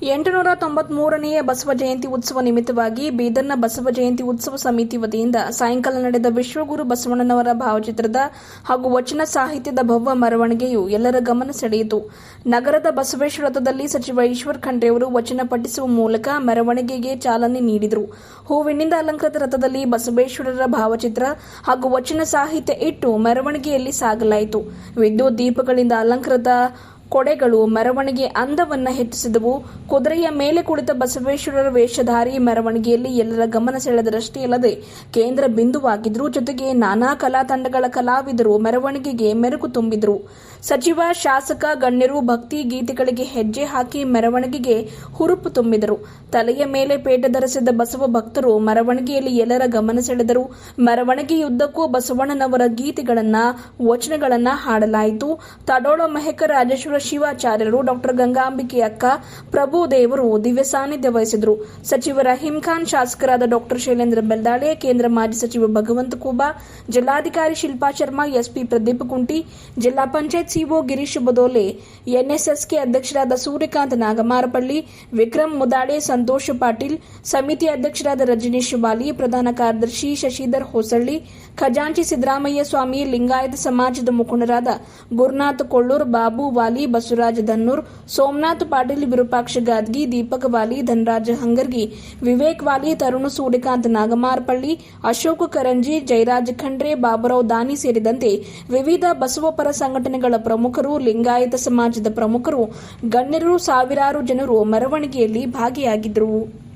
893ನೇ ಬಸವ ಜಯಂತಿ ಉತ್ಸವ ನಿಮಿತ್ತವಾಗಿ ಬೀದರ್ನ ಬಸವ ಜಯಂತಿ ಉತ್ಸವ ಸಮಿತಿ ವತಿಯಿಂದ ಸಾಯಂಕಾಲ ನಡೆದ ವಿಶ್ವಗುರು ಬಸವಣ್ಣನವರ ಭಾವಚಿತ್ರದ ಹಾಗೂ ವಚನ ಸಾಹಿತ್ಯದ ಭವ್ಯ ಮೆರವಣಿಗೆಯು ಎಲ್ಲರ ಗಮನ ಸೆಳೆಯಿತು. ನಗರದ ಬಸವೇಶ್ವರ ರಥದಲ್ಲಿ ಸಚಿವ ಈಶ್ವರ್ ಖಂಡ್ರೆ ಅವರು ವಚನ ಪಠಿಸುವ ಮೂಲಕ ಮೆರವಣಿಗೆಗೆ ಚಾಲನೆ ನೀಡಿದರು. ಹೂವಿನಿಂದ ಅಲಂಕೃತ ರಥದಲ್ಲಿ ಬಸವೇಶ್ವರರ ಭಾವಚಿತ್ರ ಹಾಗೂ ವಚನ ಸಾಹಿತ್ಯ ಇಟ್ಟು ಮೆರವಣಿಗೆಯಲ್ಲಿ ಸಾಗಲಾಯಿತು. ವಿದ್ಯುತ್ ದೀಪಗಳಿಂದ ಅಲಂಕೃತ ಕೊಡೆಗಳು ಮೆರವಣಿಗೆ ಅಂದವನ್ನ ಹೆಚ್ಚಿಸಿದವು. ಕುದುರೆಯ ಮೇಲೆ ಕುಳಿತ ಬಸವೇಶ್ವರರ ವೇಷಧಾರಿ ಮೆರವಣಿಗೆಯಲ್ಲಿ ಎಲ್ಲರ ಗಮನ ಸೆಳೆದರಷ್ಟೇ ಅಲ್ಲದೆ ಕೇಂದ್ರ ಬಿಂದುವಾಗಿದ್ರು. ಜೊತೆಗೆ ನಾನಾ ಕಲಾ ತಂಡಗಳ ಕಲಾವಿದರು ಮೆರವಣಿಗೆಗೆ ಮೆರುಗು ತುಂಬಿದರು. ಸಚಿವ, ಶಾಸಕ, ಗಣ್ಯರು ಭಕ್ತಿ ಗೀತೆಗಳಿಗೆ ಹೆಜ್ಜೆ ಹಾಕಿ ಮೆರವಣಿಗೆಗೆ ಹುರುಪು ತುಂಬಿದರು. ತಲೆಯ ಮೇಲೆ ಪೇಟ ಧರಿಸಿದ ಬಸವ ಭಕ್ತರು ಮೆರವಣಿಗೆಯಲ್ಲಿ ಎಲ್ಲರ ಗಮನ ಸೆಳೆದರು. ಮೆರವಣಿಗೆಯುದ್ದಕ್ಕೂ ಬಸವಣ್ಣನವರ ಗೀತೆಗಳನ್ನ, ವಚನಗಳನ್ನ ಹಾಡಲಾಯಿತು. ತಡೋಳ ಮಹೇಕ ರಾಜೇಶ್ವರ ಶಿವಾಚಾರ್ಯರು, ಡಾಕ್ಟರ್ ಗಂಗಾಂಬಿಕೆ ಅಕ್ಕ, ಪ್ರಭು ದೇವರು ದಿವ್ಯ ಸಾನ್ನಿಧ್ಯ ವಹಿಸಿದರು. ಸಚಿವ ರಹೀಂ ಖಾನ್, ಶಾಸಕರಾದ ಡಾಕ್ಟರ್ ಶೈಲೇಂದ್ರ ಬೆಲ್ದಾಳೆ, ಕೇಂದ್ರ ಮಾಜಿ ಸಚಿವ ಭಗವಂತ ಖೂಬಾ, ಜಿಲ್ಲಾಧಿಕಾರಿ ಶಿಲ್ಪಾ ಶರ್ಮಾ, ಎಸ್ಪಿ ಪ್ರದೀಪ್ ಕುಂಟಿ, ಜಿಲ್ಲಾ ಪಂಚಾಯತ್ ಸಿಒ ಗಿರೀಶ್ ಬದೋಲೆ, ಎನ್ಎಸ್ಎಸ್ಕೆ ಅಧ್ಯಕ್ಷರಾದ ಸೂರ್ಯಕಾಂತ್ ನಾಗಮಾರಪಳ್ಳಿ, ವಿಕ್ರಮ್ ಮುದಾಡೆ, ಸಂತೋಷ್ ಪಾಟೀಲ್, ಸಮಿತಿ ಅಧ್ಯಕ್ಷರಾದ ರಜನೀಶ್ ಬಾಲಿ, ಪ್ರಧಾನ ಕಾರ್ಯದರ್ಶಿ ಶಶಿಧರ್ ಹೊಸಳ್ಳಿ, ಖಜಾಂಚಿ ಸಿದ್ದರಾಮಯ್ಯ ಸ್ವಾಮಿ, ಲಿಂಗಾಯತ ಸಮಾಜದ ಮುಖಂಡರಾದ ಗುರುನಾಥ್ ಕೊಳ್ಳೂರ್, ಬಾಬು ವಾಲಿ, ಬಸವರಾಜ ಧನ್ನೂರ್, ಸೋಮನಾಥ್ ಪಾಟೀಲ್, ವಿರೂಪಾಕ್ಷ ಗಾದ್ಗಿ, ದೀಪಕ್ ವಾಲಿ, ಧನರಾಜ ಹಂಗರ್ಗಿ, ವಿವೇಕ್ ವಾಲಿ, ತರುಣ್ ಸೂರ್ಯಕಾಂತ್ ನಾಗಮಾರಪಳ್ಳಿ, ಅಶೋಕ್ ಕರಂಜಿ, ಜಯರಾಜ್ ಖಂಡ್ರೆ, ಬಾಬುರಾವ್ ದಾನಿ ಸೇರಿದಂತೆ ವಿವಿಧ ಬಸವಪರ ಸಂಘಟನೆಗಳ ಪ್ರಮುಖರು, ಲಿಂಗಾಯತ ಸಮಾಜದ ಪ್ರಮುಖರು, ಗಣ್ಯರು, ಸಾವಿರಾರು ಜನರು ಮೆರವಣಿಗೆಯಲ್ಲಿ ಭಾಗಿಯಾಗಿದ್ದರು.